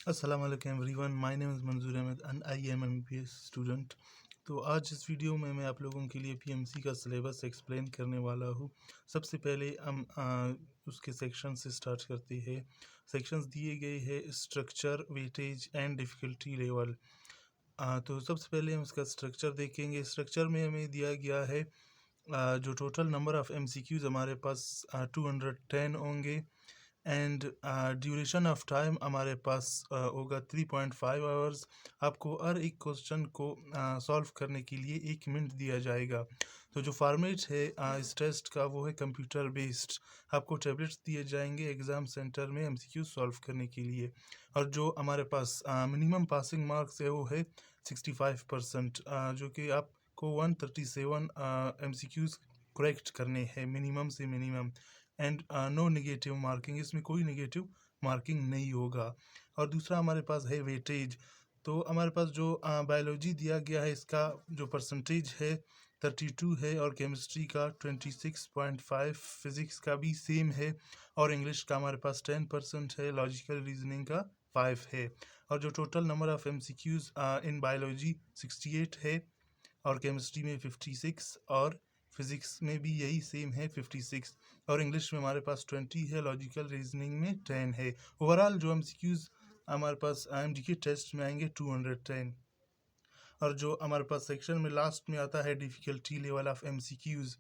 अस्सलाम वालेकुम everyone, my name is Manzoor Ahmed and I am MBBS student. तो आज इस वीडियो में मैं आप लोगों के लिए पीएमसी का सिलेबस एक्सप्लेन करने वाला हूँ। सबसे पहले हम उसके सेक्शन से स्टार्ट करते हैं। सेक्शंस दिए गए हैं structure, weightage and difficulty level. तो सबसे पहले हम इसका स्ट्रक्चर देखेंगे। स्ट्रक्चर में हमें दिया गया है जो टोटल नंबर ऑफ़ एमसीक्यूज़ हमारे पास 210 होंगे एंड ड्यूरेशन ऑफ टाइम हमारे पास होगा 3.5 आवर्स। आपको हर एक क्वेश्चन को सॉल्व करने के लिए 1 मिनट दिया जाएगा। तो जो फॉर्मेट है इस टेस्ट का वो है कंप्यूटर बेस्ड। आपको टैबलेट्स दिए जाएंगे एग्ज़ाम सेंटर में एमसीक्यू सॉल्व करने के लिए। और जो हमारे पास मिनिमम पासिंग मार्क्स है वो है 65%, जो कि आपको 137 एमसीक्यूज़ करेक्ट करने हैं मिनिमम से minimum. And no negative marking, इसमें कोई नेगेटिव मार्किंग नहीं होगा। और दूसरा हमारे पास है वेटेज। तो हमारे पास जो बायोलॉजी दिया गया है इसका जो परसेंटेज है 32 है, और केमिस्ट्री का 26.5, फिज़िक्स का भी सेम है, और इंग्लिश का हमारे पास 10% है, लॉजिकल रीजनिंग का 5 है। और जो total number of MCQs in biology 68 है, और केमिस्ट्री में 56, और फिज़िक्स में भी यही सेम है 56, और इंग्लिश में हमारे पास 20 है, लॉजिकल रीजनिंग में 10 है। ओवरऑल जो एमसीक्यूज़ हमारे पास आईएमडी के टेस्ट में आएंगे 210। और जो हमारे पास सेक्शन में लास्ट में आता है डिफ़िकल्टी लेवल ऑफ एमसीक्यूज़।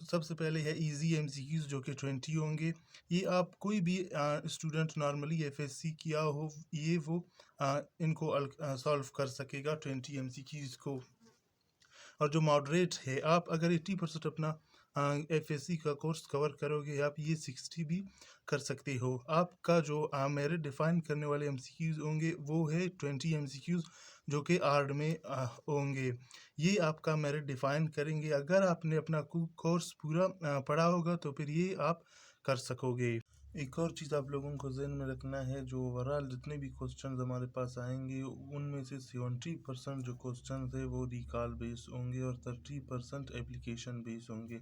सबसे पहले है इजी एमसीक्यूज़ जो कि 20 होंगे। ये आप कोई भी स्टूडेंट नॉर्मली एफएससी किया हो ये वो इनको सॉल्व कर सकेगा 20 एमसीक्यूज़ को। और जो मॉडरेट है, आप अगर 80% अपना एफएससी का कोर्स कवर करोगे आप ये 60 भी कर सकते हो। आपका जो मेरिट डिफाइन करने वाले एमसीक्यूज़ होंगे वो है 20 एमसीक्यूज़ जो कि आर्ड में होंगे। ये आपका मेरिट डिफाइन करेंगे। अगर आपने अपना कोर्स पूरा पढ़ा होगा तो फिर ये आप कर सकोगे। एक और चीज़ आप लोगों को ज़हन में रखना है, जो ओवरऑल जितने भी क्वेश्चंस हमारे पास आएंगे उनमें से 70% जो क्वेश्चंस है वो रिकॉल बेस्ड होंगे और 30% एप्लीकेशन बेस्ड होंगे।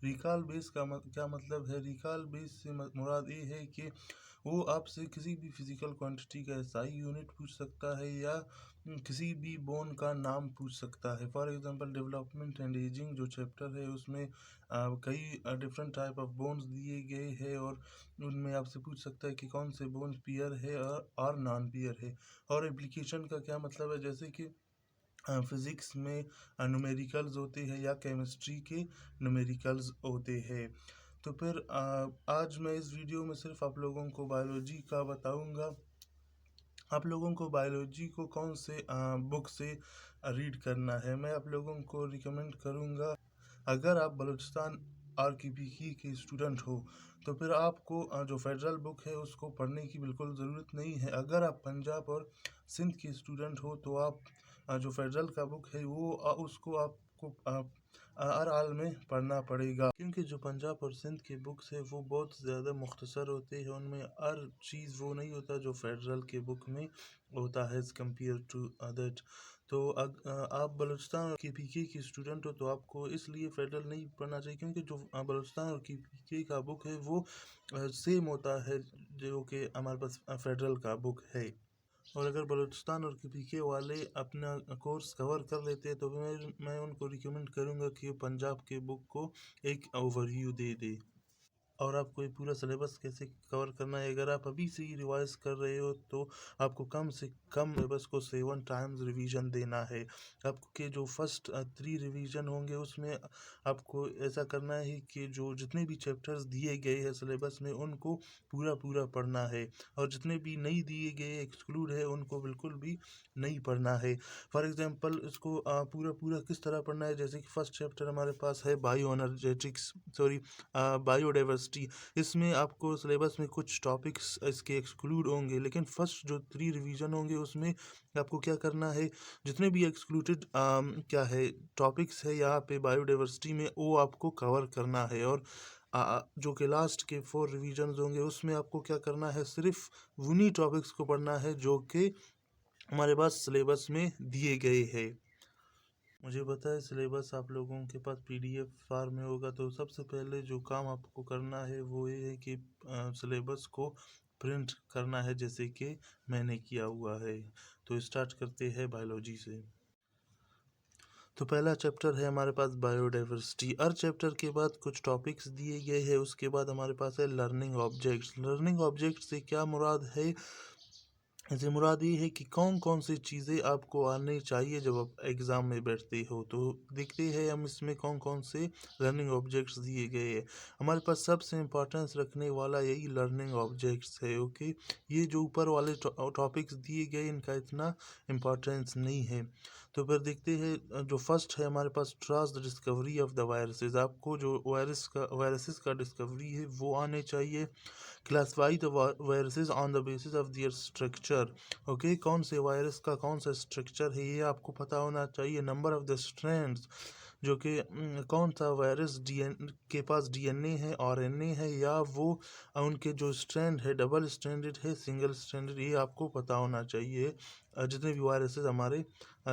रिकॉल बेस का क्या मतलब है? रिकॉल बेस से मुराद ये है कि वो आपसे किसी भी फिज़िकल क्वांटिटी का एसआई यूनिट पूछ सकता है या किसी भी बोन का नाम पूछ सकता है। For example development and ageing जो चैप्टर है उसमें कई डिफरेंट टाइप ऑफ बोन्स दिए गए हैं, और उनमें आपसे पूछ सकता है कि कौन से बोन्स पियर है और नॉन पियर है। और एप्लीकेशन का क्या मतलब है? जैसे कि फिज़िक्स में न्यूमेरिकल्स होते हैं या केमिस्ट्री के न्यूमेरिकल्स होते हैं। तो फिर आज मैं इस वीडियो में सिर्फ आप लोगों को बायोलॉजी का बताऊंगा। आप लोगों को बायोलॉजी को कौन से बुक से रीड करना है मैं आप लोगों को रिकमेंड करूंगा। अगर आप बलूचिस्तान आरकेपीकी के स्टूडेंट हो तो फिर आपको जो फेडरल बुक है उसको पढ़ने की बिल्कुल ज़रूरत नहीं है। अगर आप पंजाब और सिंध के स्टूडेंट हो तो आप जो फेडरल का बुक है वो उसको आपको हर हाल में पढ़ना पड़ेगा, क्योंकि जो पंजाब और सिंध के बुक्स है वो बहुत ज़्यादा मुख्तसर होते हैं। उनमें हर चीज़ वो नहीं होता जो फेडरल के बुक में होता है एज़ कम्पेयर टू दैट। तो आप बलूचिस्तान और केपीके की स्टूडेंट हो तो आपको इसलिए फेडरल नहीं पढ़ना चाहिए, क्योंकि जो बलूचिस्तान और केपीके का बुक है वो सेम होता है जो कि हमारे पास फेडरल का बुक है। और अगर बलूचिस्तान और केपीके वाले अपना कोर्स कवर कर लेते हैं तो मैं उनको रिकमेंड करूँगा कि पंजाब के बुक को एक ओवरव्यू दे दे। और आपको ये पूरा सिलेबस कैसे कवर करना है, अगर आप अभी से ही रिवाइज कर रहे हो तो आपको कम से कम सिलेबस को 7 टाइम्स रिवीजन देना है। आपको के जो फर्स्ट 3 रिवीजन होंगे उसमें आपको ऐसा करना है कि जो जितने भी चैप्टर्स दिए गए हैं सिलेबस में उनको पूरा पूरा पढ़ना है, और जितने भी नहीं दिए गए एक्सक्लूड है उनको बिल्कुल भी नहीं पढ़ना है। फॉर एग्जांपल इसको पूरा पूरा किस तरह पढ़ना है, जैसे कि फर्स्ट चैप्टर हमारे पास है बायो एनर्जेटिक्स बायोडाइवर्सिटी। इसमें आपको सिलेबस में कुछ टॉपिक्स इसके एक्सक्लूड होंगे, लेकिन फर्स्ट जो 3 रिवीजन होंगे उसमें आपको क्या करना है, जितने भी एक्सक्लूडेड क्या है टॉपिक्स है यहाँ पे बायोडाइवर्सिटी में वो आपको कवर करना है। और जो कि लास्ट के 4 रिवीजन होंगे उसमें आपको क्या करना है, सिर्फ उन्हीं टॉपिक्स को पढ़ना है जो कि हमारे पास सिलेबस में दिए गए हैं। मुझे पता है सिलेबस आप लोगों के पास पीडीएफ फॉर्म में होगा, तो सबसे पहले जो काम आपको करना है वो ये है कि सिलेबस को प्रिंट करना है, जैसे कि मैंने किया हुआ है। तो स्टार्ट करते हैं बायोलॉजी से। तो पहला चैप्टर है हमारे पास बायोडाइवर्सिटी। हर चैप्टर के बाद कुछ टॉपिक्स दिए गए हैं। उसके बाद हमारे पास है लर्निंग ऑब्जेक्ट्स। लर्निंग ऑब्जेक्ट से क्या मुराद है? इससे मुराद ये है कि कौन कौन सी चीज़ें आपको आनी चाहिए जब आप एग्ज़ाम में बैठते हो। तो देखते हैं हम इसमें कौन कौन से लर्निंग ऑब्जेक्ट्स दिए गए हैं। हमारे पास सबसे इम्पोर्टेंस रखने वाला यही लर्निंग ऑब्जेक्ट्स है। ओके, ये जो ऊपर वाले टॉपिक्स दिए गए इनका इतना इम्पोर्टेंस नहीं है। तो फिर देखते हैं जो फर्स्ट है हमारे पास, trust the discovery of the viruses. आपको जो वायरसेस का डिस्कवरी है वो आने चाहिए। Classify the viruses on the basis of their structure. Okay, कौन से वायरस का कौन सा स्ट्रक्चर है ये आपको पता होना चाहिए। नंबर ऑफ द स्ट्रैंड्स, जो कि कौन सा वायरस के पास डीएनए है, आरएनए है, या वो उनके जो स्ट्रैंड है डबल स्ट्रैंडेड है, सिंगल स्ट्रैंडेड, ये आपको पता होना चाहिए। जितने भी वायरसेस हमारे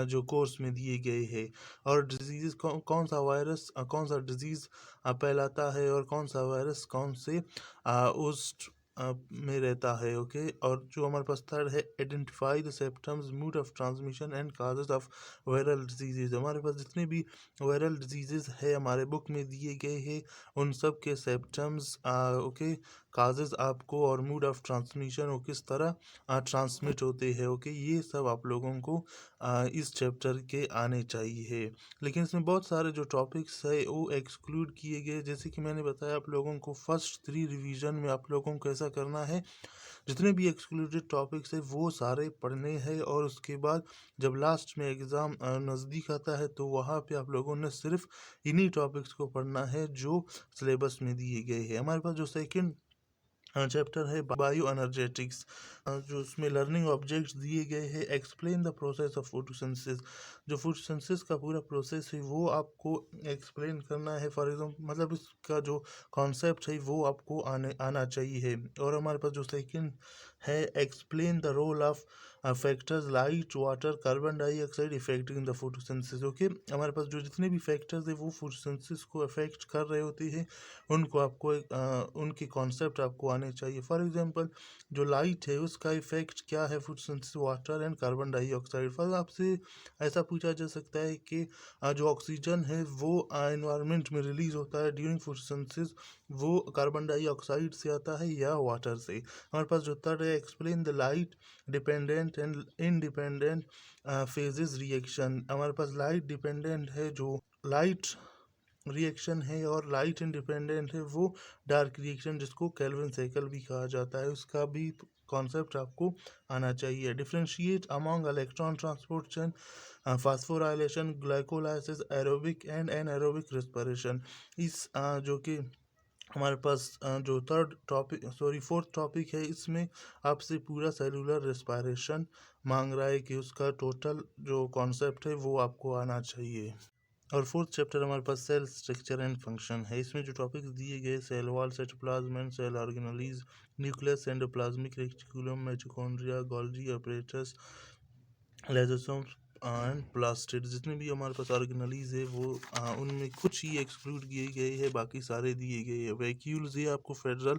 जो कोर्स में दिए गए हैं। और डिजीज़ कौन सा वायरस कौन सा डिजीज़ फैलाता है, और कौन सा वायरस कौन से उस में रहता है। ओके, और जो हमारे पास थर्ड है, identify the symptoms, mood off transmission and causes of viral diseases. हमारे पास जितने भी वायरल डिजीजेज है हमारे बुक में दिए गए हैं, उन सब के सिम्टम्स, ओके, काजेज आपको, और मूड ऑफ ट्रांसमिशन, वो किस तरह ट्रांसमिट होते हैं। ओके, ये सब आप लोगों को इस चैप्टर के आने चाहिए। लेकिन इसमें बहुत सारे जो टॉपिक्स है वो एक्सक्लूड किए गए। जैसे कि मैंने बताया आप लोगों को, फर्स्ट 3 रिवीजन में आप लोगों को ऐसा करना है, जितने भी एक्सक्लूडेड टॉपिक्स है वो सारे पढ़ने हैं। और उसके बाद जब लास्ट में एग्ज़ाम नज़दीक आता है तो वहाँ पे आप लोगों ने सिर्फ इन्हीं टॉपिक्स को पढ़ना है जो सिलेबस में दिए गए हैं। हमारे पास जो सेकंड चैप्टर है बायो एनर्जेटिक्स, जो उसमें लर्निंग ऑब्जेक्ट्स दिए गए हैं। Explain the process of photosynthesis. जो फोटोसिंथेसिस का पूरा प्रोसेस है वो आपको एक्सप्लेन करना है। फॉर एग्जांपल, मतलब इसका जो कॉन्सेप्ट है वो आपको आना चाहिए। और हमारे पास जो सेकंड है, explain the role of factors light, water, carbon dioxide affecting the photosynthesis. Okay, हमारे पास जो जितने भी फैक्टर्स है वो फोटोसिंथेसिस को अफेक्ट कर रहे होते हैं, उनको आपको उनके कॉन्सेप्ट आपको आने चाहिए। फॉर एग्जांपल, जो लाइट है उसका इफेक्ट क्या है photosynthesis, water and carbon dioxide. For आपसे ऐसा पूछा जा सकता है कि जो ऑक्सीजन है वो एनवायरनमेंट में रिलीज होता है ड्यूरिंग फोटोसिंथेसिस, वो कार्बन डाइऑक्साइड से आता है या वाटर से। हमारे पास जो थर्ड है, explain the light dependent and independent phases reaction. हमारे पास लाइट डिपेंडेंट है जो लाइट रिएक्शन है, और लाइट इंडिपेंडेंट है वो डार्क रिएक्शन, जिसको केल्विन साइकिल भी कहा जाता है, उसका भी कॉन्सेप्ट आपको आना चाहिए। Differentiate among electron transport chain, phosphorylation, glycolysis, aerobic and anaerobic respiration. इस जो कि हमारे पास जो फोर्थ टॉपिक है, इसमें आपसे पूरा सेलुलर रेस्पिरेशन मांग रहा है कि उसका टोटल जो कॉन्सेप्ट है वो आपको आना चाहिए। और फोर्थ चैप्टर हमारे पास सेल स्ट्रक्चर एंड फंक्शन है। इसमें जो टॉपिक्स दिए गए, cell wall, cytoplasm and cell organelles, nucleus, endoplasmic reticulum, mitochondria, Golgi apparatus, lysosome and plastid. जितने भी हमारे पास ऑर्गेनेलिज है वो उनमें कुछ ही एक्सक्लूड किए गए हैं, बाकी सारे दिए गए हैं। वैक्यूल्स ये आपको फेडरल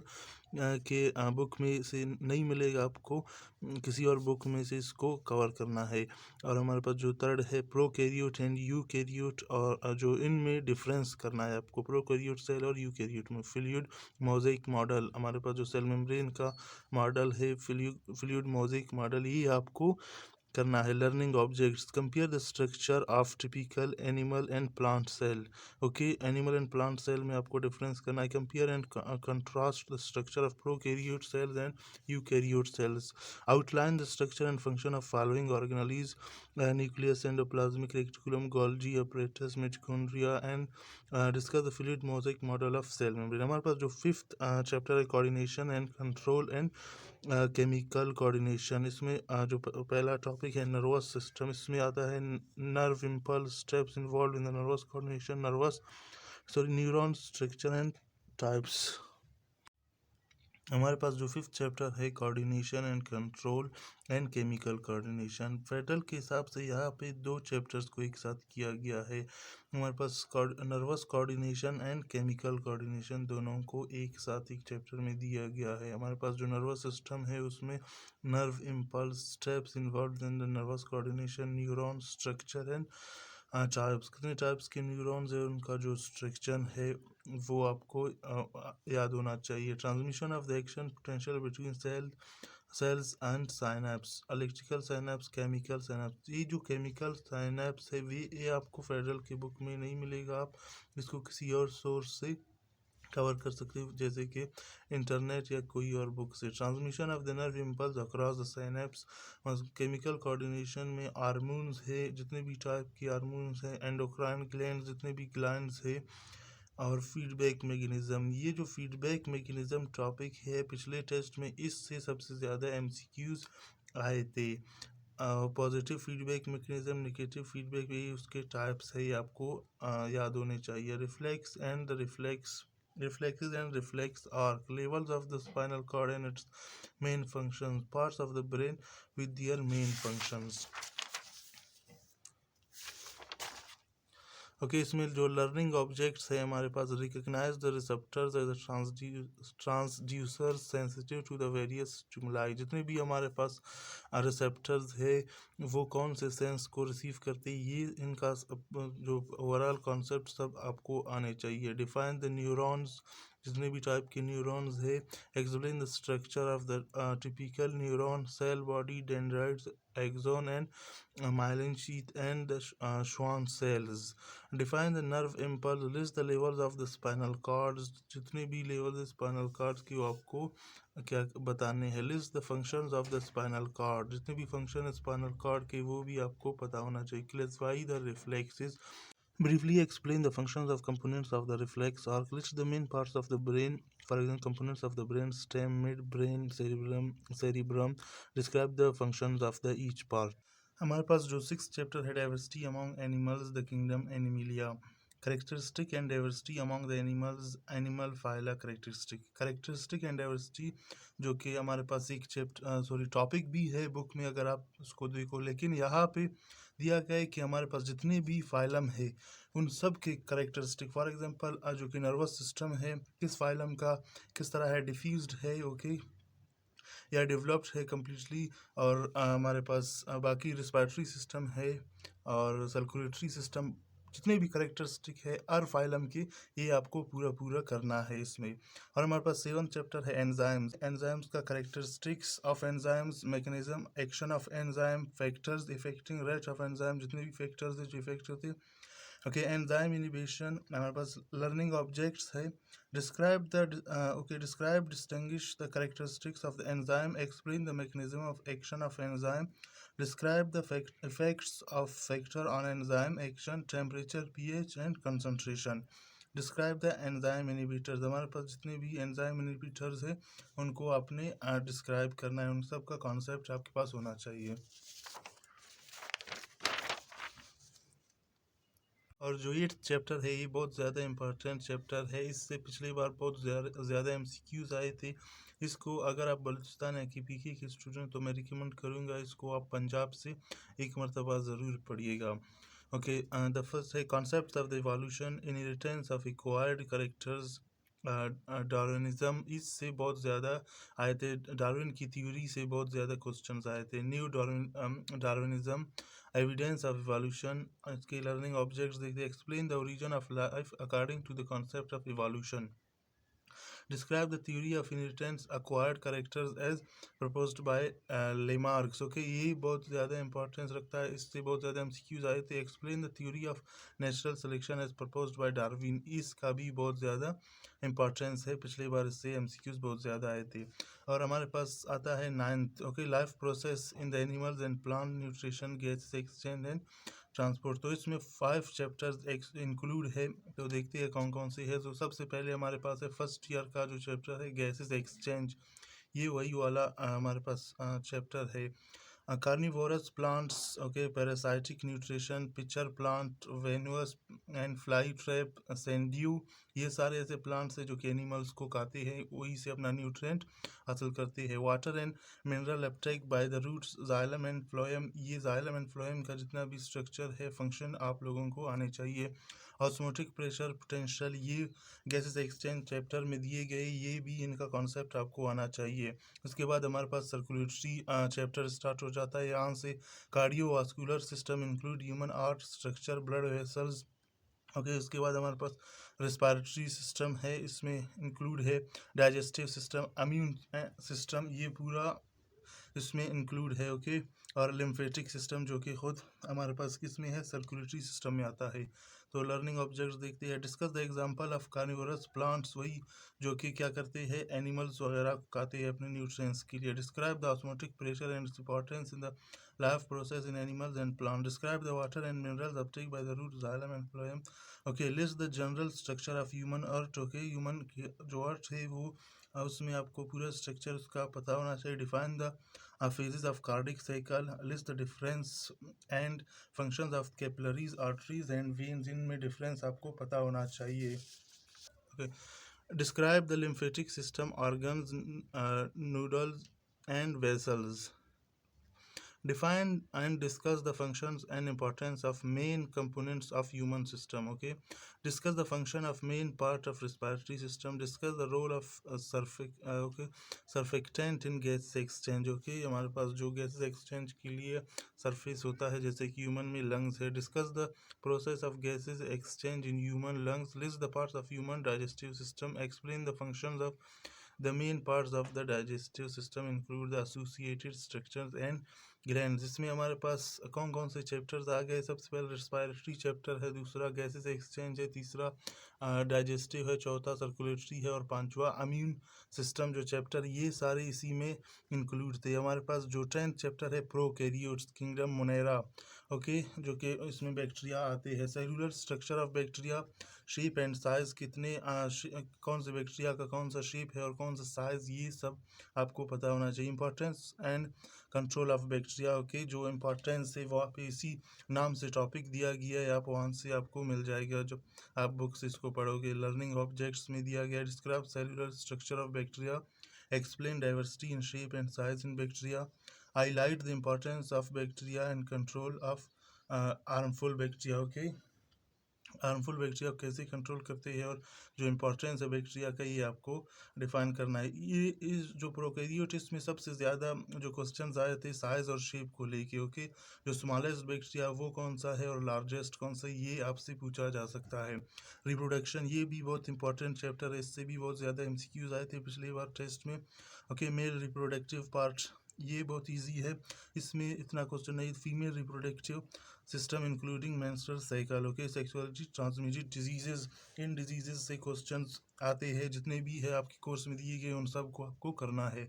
के बुक में से नहीं मिलेगा, आपको किसी और बुक में से इसको कवर करना है। और हमारे पास जो थर्ड है, प्रोकैरियोट एंड यूकैरियोट, और जो इनमें डिफरेंस करना है आपको प्रोकैरियोट सेल और यूकैरियोट में। फ्लूइड मोज़ेक मॉडल, हमारे पास जो सेल मेम्ब्रेन का मॉडल है, फ्लूइड मोज़ेक मॉडल, ये आपको करना है। Learning objects, compare the structure of typical animal and plant cell. Okay, animal and plant cell में आपको डिफरेंस करना है। Compare and contrast the structure of prokaryote cells and eukaryote cells. Outline the structure and function of following organelles, nucleus, endoplasmic reticulum, Golgi apparatus, mitochondria, and discuss the fluid mosaic model of cell membrane. हमारे पास जो fifth chapter है, coordination and control and chemical coordination. इसमें जो पहला topic है, nervous system, इसमें आता है nerve impulse, steps involve in the nervous coordination, neuron structure and types. हमारे पास जो फिफ्थ चैप्टर है coordination and control and chemical coordination, federal के हिसाब से यहाँ पे दो चैप्टर्स को एक साथ किया गया है। हमारे पास nervous coordination and chemical coordination दोनों को एक साथ एक चैप्टर में दिया गया है। हमारे पास जो नर्वस सिस्टम है उसमें nerve impulse steps involve in the nervous coordination, neuron structure and types, कितने टाइप्स के न्यूरॉन्स है, उनका जो स्ट्रक्चर है वो आपको याद होना चाहिए। Transmission of the action potential between cells and synapse, electrical synapse, chemical synapse. ये जो केमिकल साइनैप्स है ये आपको फेडरल की बुक में नहीं मिलेगा, आप इसको किसी और सोर्स से कवर कर सकते हो जैसे कि इंटरनेट या कोई और बुक से। Transmission of the nerve impulse across the synapse, chemical coordination में हार्मोन्स है, जितने भी टाइप के हार्मोन्स हैं, एंडोक्राइन ग्लैंड, जितने भी ग्लैंड्स है, और फीडबैक मैकेनिज्म। ये जो फीडबैक मैकेनिज्म टॉपिक है पिछले टेस्ट में इससे सबसे ज़्यादा एमसीक्यूज आए थे। Positive feedback mechanism, negative feedback, यही उसके टाइप्स है, ये आपको याद होने चाहिए। Reflexes and reflex arc, levels of the spinal cord and its main functions, parts of the brain with their main functions. Okay, इसमें जो लर्निंग ऑब्जेक्ट्स है हमारे पास, recognise the receptors as transducer sensitive to the various stimuli. जितने भी हमारे पास receptors है वो कौन से सेंस को रिसीव करते हैं, ये इनका जो ओवरऑल कॉन्सेप्ट सब आपको आने चाहिए। डिफाइन द न्यूरॉन्स, जितने भी टाइप के न्यूरॉन्स है। Explain the structure of the typical neuron, cell body, dendrites, axon and myelin sheath and the Schwann cells. Define the nerve impulse, list the levels of the spinal cords, जितने भी level है spinal cards की वो आपको क्या बताने हैं। List the functions of the spinal cord, जितने भी फंक्शन है स्पाइनल कार्ड के वो भी आपको पता होना चाहिए। Classify the reflexes, briefly explain the functions of components of the reflex arc, list the main parts of the brain, for example components of the brain stem, midbrain, cerebrum, describe the functions of the each part। हमारे पास जो six chapter है diversity among animals the kingdom Animalia, characteristic and diversity among the animals animal phyla characteristic and diversity, जो कि हमारे पास एक chapter topic भी है बुक में अगर आप उसको देखो, लेकिन यहाँ पे दिया गया है कि हमारे पास जितने भी फाइलम है उन सब के करेक्टरिस्टिक, फॉर एग्जांपल जो कि नर्वस सिस्टम है किस फाइलम का किस तरह है, डिफ्यूज्ड है ओके या डेवलप्ड है कम्प्लीटली, और हमारे पास बाकी रिस्पायरेटरी सिस्टम है और सर्कुलेटरी सिस्टम, जितने भी करेक्टरिस्टिक है हर फाइलम के ये आपको पूरा करना है इसमें। और हमारे पास सेवन चैप्टर है एंजाइम्स का characteristics of enzymes, mechanism, action of enzyme, factors affecting rate of enzyme, जितने भी फैक्टर्स है जो इफेक्ट होते हैं ओके। एंजाइम इनिबिशन, हमारे पास लर्निंग ऑब्जेक्ट्स है। Describe distinguish the characteristics of the enzyme, explain the mechanism of action of enzyme, describe the effects of factor on enzyme action, temperature, pH and concentration, describe the enzyme inhibitors। हमारे पास जितने भी enzyme inhibitors है उनको आपने describe करना है, उन सब का कॉन्सेप्ट आपके पास होना चाहिए। और जो ये चैप्टर है ये बहुत ज़्यादा इम्पोर्टेंट चैप्टर है, इससे पिछली बार बहुत ज़्यादा एमसीक्यूज़ आए थे। इसको अगर आप बलूचिस्तान या पीके के स्टूडेंट तो मैं रिकमेंड करूँगा इसको आप पंजाब से एक मरतबा ज़रूर पढ़िएगा। ओके, द फर्स्ट है concept of the evolution, inheritance of acquired characters, Darwinism, इससे बहुत ज़्यादा आए थे। डार्विन की थ्योरी से बहुत ज़्यादा क्वेश्चंस आए थे। New Darwinism, evidence of evolution, इसके लर्निंग ऑब्जेक्ट्स देखते। Explain the origin of life according to the concept of evolution, describe the theory of inheritance acquired characters as proposed by Lamarck। Okay, ये बहुत ज़्यादा importance रखता है, इससे बहुत ज़्यादा एमसीक्यूज आए थे। Explain the theory of natural selection as proposed by Darwin, इसका भी बहुत ज़्यादा इंपॉर्टेंस है, पिछली बार इससे एमसीक्यूज बहुत ज़्यादा आए थे। और हमारे पास आता है ninth, okay, life process in the animals and plant, nutrition, gases exchange and transport. तो इसमें 5 चैप्टर्स इंक्लूड है, तो देखते हैं कौन कौन से है। तो सबसे पहले हमारे पास है फर्स्ट ईयर का जो चैप्टर है गैसेस एक्सचेंज, ये वही वाला हमारे पास चैप्टर है। carnivorous plants, okay, parasitic nutrition, pitcher plant, venous and fly trap, sandue, ये सारे ऐसे प्लांट्स हैं जो कि एनिमल्स को खाते हैं, वही से अपना न्यूट्रिएंट हासिल करते हैं। Water and mineral uptake by the roots, xylem and phloem, ये जाइलम एंड फ्लोएम का जितना भी स्ट्रक्चर है, फंक्शन आप लोगों को आने चाहिए। ऑस्मोटिक प्रेशर पोटेंशियल, ये गैसेस एक्सचेंज चैप्टर में दिए गए, ये भी इनका कॉन्सेप्ट आपको आना चाहिए। उसके बाद हमारे पास सर्कुलेटरी चैप्टर स्टार्ट हो जाता है यहाँ से। Cardiovascular system include human art structure, blood vessels, okay. उसके बाद हमारे पास रेस्पिरेटरी सिस्टम है, इसमें इंक्लूड है डाइजेस्टिव सिस्टम, इम्यून सिस्टम, ये पूरा इसमें इंक्लूड है, ओके। और लिम्फेटिक सिस्टम जो कि खुद हमारे पास किसमें है, सर्कुलेटरी सिस्टम में आता है। तो लर्निंग ऑब्जेक्ट्स देखते हैं। Discuss the example of carnivorous plants, वही जो कि क्या करते हैं, एनिमल्स वगैरह खाते हैं अपने न्यूट्रिएंट्स के लिए। Describe the osmotic pressure and its importance in the life process in animals and plant. Describe the water and minerals uptake by the root, xylem and phloem, okay. List the general structure of human earth, okay. Human जो earth है वो उसमें आपको पूरा structure उसका पता होना चाहिए। Define the phases of cardiac cycle, list the difference and functions of capillaries, arteries and veins, इनमें difference आपको पता होना चाहिए, okay. Describe the lymphatic system, organs, nodules and vessels. Define and discuss the functions and importance of main components of human system, okay. Discuss the function of main part of respiratory system. Discuss the role of surfactant in gas exchange, okay। हमारे पास जो gas exchange के लिए surface होता है, जैसे कि human में लंग्स है। Discuss the process of gases exchange in human lungs. List the parts of human digestive system. Explain the functions of the main parts of the digestive system, include the associated structures and grand. इसमें हमारे पास कौन कौन से chapters आ गए, सबसे पहले respiratory chapter है, दूसरा गैसेस एक्सचेंज है, तीसरा डाइजेस्टिव है, चौथा सर्कुलेटरी है और पांचवा इम्यून सिस्टम जो चैप्टर, ये सारे इसी में इंक्लूड थे। हमारे पास जो 10th चैप्टर है प्रोकैरियोट्स किंगडम मोनेरा, ओके, जो कि इसमें बैक्टीरिया आते हैं। Cellular structure of bacteria, shape and size, कितने कौन से बैक्टीरिया का कौन सा शेप है और कौन सा साइज, ये सब आपको पता होना चाहिए। Importance and control of bacteria, okay, जो इम्पोर्टेंस है वहाँ पे इसी नाम से टॉपिक दिया गया है, आप वहाँ से आपको मिल जाएगा जब आप बुक से इसको पढ़ोगे। लर्निंग ऑब्जेक्ट्स में दिया गया, describe cellular structure of bacteria, explain diversity in shape and size in bacteria, highlight the importance of bacteria and control of harmful bacteria, okay. Harmful bacteria कैसे कंट्रोल करते हैं और जो इम्पोर्टेंस है बैक्टीरिया का, ये आपको डिफाइन करना है। ये इस जो प्रोकैरियोट्स में सबसे ज़्यादा जो क्वेश्चंस आए थे साइज़ और शेप को लेके, ओके। जो स्मॉलेस्ट बैक्टीरिया वो कौन सा है और लार्जेस्ट कौन सा, ये आपसे पूछा जा सकता है। रिप्रोडक्शन, ये भी बहुत इंपॉर्टेंट चैप्टर है, इससे भी बहुत ज़्यादा MCQs आए थे पिछली बार टेस्ट में, ओके। मेल रिप्रोडक्टिव पार्ट, ये बहुत ईजी है, इसमें इतना क्वेश्चन नहीं। Female reproductive system including menstrual cycle, okay. Sexually transmitted diseases, इन डिजीजेज से क्वेश्चंस आते हैं, जितने भी है आपके कोर्स में दिए गए उन सब को आपको करना है,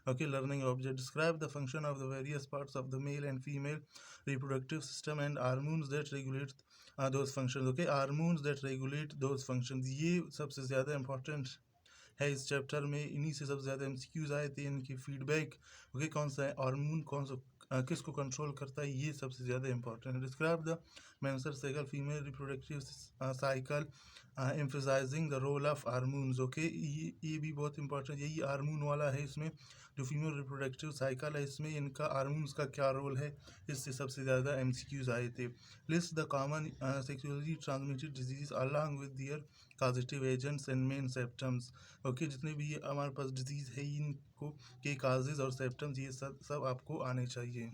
okay. Learning object, describe the function of the various parts of the male and female reproductive system and hormones that regulate those functions, okay. Hormones that regulate those functions, ये सबसे ज़्यादा इंपॉर्टेंट है इस चैप्टर में, इन्हीं से सबसे ज़्यादा MCQs आए थे, इनकी फीडबैक, ओके। कौन सा है हार्मोन, कौन सा किसको कंट्रोल करता है, ये सबसे ज़्यादा इंपॉर्टेंट है। Describe the menstrual cycle, female reproductive cycle, emphasizing the role of hormones, okay. ये भी बहुत इंपॉर्टेंट, यही हार्मोन वाला है इसमें, जो फीमेल रिप्रोडक्टिव साइकिल है इसमें इनका हार्मोन्स का क्या रोल है, इससे सबसे ज़्यादा MCQs आए थे। List the common sexually transmitted disease along with their causative agents and main symptoms, okay. जितने भी हमारे पास डिजीज़ है इनको के काजेज और सिम्टम्स, ये सब आपको आने चाहिए।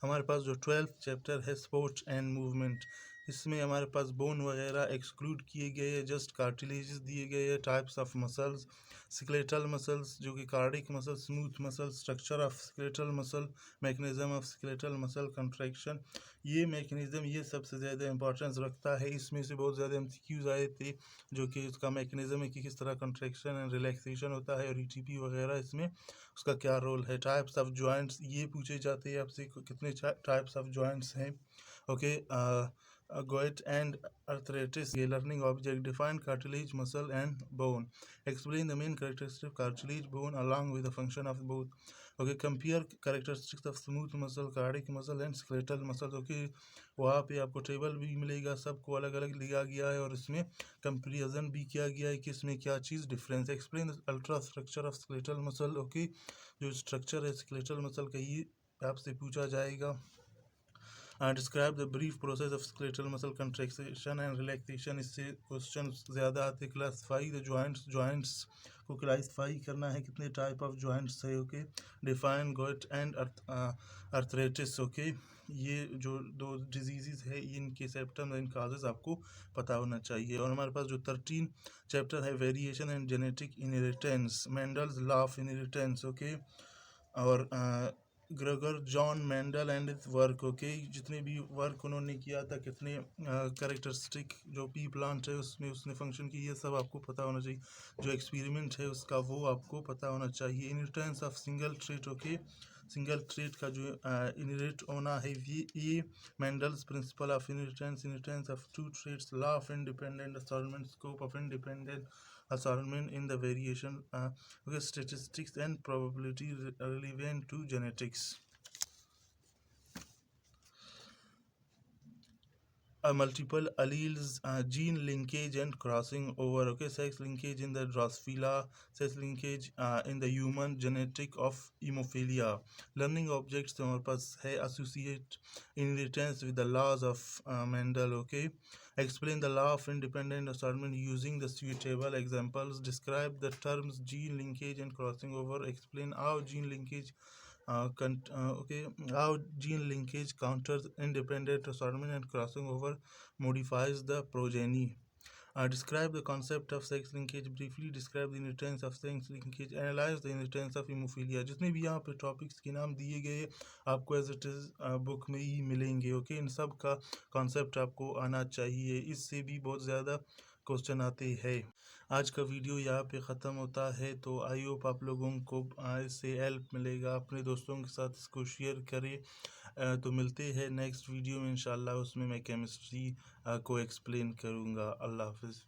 हमारे पास जो 12th चैप्टर है स्पोर्ट्स एंड मूवमेंट, इसमें हमारे पास बोन वगैरह एक्सक्लूड किए गए हैं, जस्ट कार्टिलेजेस दिए गए हैं। Types of muscles, skeletal muscles जो कि cardiac muscle, smooth muscle, structure of skeletal muscle, mechanism of skeletal muscle contraction, ये मैकेनिज्म ये सबसे ज़्यादा इंपॉर्टेंस रखता है, इसमें से बहुत ज़्यादा MCQs आए थे, जो कि उसका मैकेनिज्म है कि किस तरह कंट्रैक्शन एंड रिलैक्सेशन होता है, और ETP वगैरह इसमें उसका क्या रोल है। टाइप्स ऑफ जॉइंट्स, ये पूछे जाते हैं आपसे कितने टाइप्स ऑफ जॉइंट्स हैं, okay. gout and arthritis. Learning object: define cartilage, muscle, and bone. Explain the main characteristics of cartilage, bone, along with the function of both. Okay, compare characteristics of smooth muscle, cardiac muscle, and skeletal muscle. Okay, वहाँ पे आपको table भी मिलेगा, सबको अलग अलग लिया गया है और इसमें कंपेरिजन भी किया गया है कि इसमें क्या चीज़ difference. Explain the ultra structure of skeletal muscle. Okay, जो स्ट्रक्चर है स्केलेटल मसल का ये आपसे पूछा जाएगा. Describe the brief process of skeletal muscle contraction and relaxation. इससे क्वेश्चन ज़्यादा आते. क्लासीफाई द जॉइंट्स को क्लासीफाई करना है, कितने टाइप ऑफ जॉइंट्स है. Okay, define gout and arthritis. Okay, ये जो दो डिजीज़ है इनके सिम्टम्स एंड काजेज आपको पता होना चाहिए. और हमारे पास जो 13 चैप्टर है, variation and genetic inheritance, Mendel's law of inheritance. Okay, और Gregor John Mendel and its work. Okay, जितने भी वर्क उन्होंने किया था, कितने कैरेक्टरिस्टिक जो पी प्लांट है उसमें उसने फंक्शन की, ये सब आपको पता होना चाहिए. जो एक्सपेरिमेंट है उसका वो आपको पता होना चाहिए. Inheritance of single trait. Okay, single trait का जो इनहेरिट होना है ये Mendel's principle of inheritance. Inheritance of two traits, law of independent assortment, scope of independent assortment in the variation. Okay, statistics and probability relevant to genetics. Multiple alleles, gene linkage and crossing over. Okay, sex linkage in the Drosophila, sex linkage in the human, genetic of hemophilia. Learning objects हमारे पास है associate inheritance with the laws of Mendel. Okay, explain the law of independent assortment using the suitable examples. Describe the terms gene linkage and crossing over. Explain how gene linkage how gene linkage counters independent assortment and crossing over modifies the progeny. Describe the concept of sex linkage briefly. Describe the inheritance of sex linkage. Analyze the inheritance of hemophilia. जितने भी यहाँ पे topics के नाम दिए गए आपको as it is book में ही मिलेंगे. ओके, इन सब का कॉन्सेप्ट आपको आना चाहिए, इससे भी बहुत ज़्यादा क्वेश्चन आते हैं. आज का वीडियो यहाँ पे ख़त्म होता है. तो आई होप आप लोगों को इससे हेल्प मिलेगा. अपने दोस्तों के साथ इसको शेयर करें. तो मिलते हैं नेक्स्ट वीडियो में इंशाल्लाह. उसमें मैं केमिस्ट्री को एक्सप्लेन करूँगा. अल्लाह हाफिज़.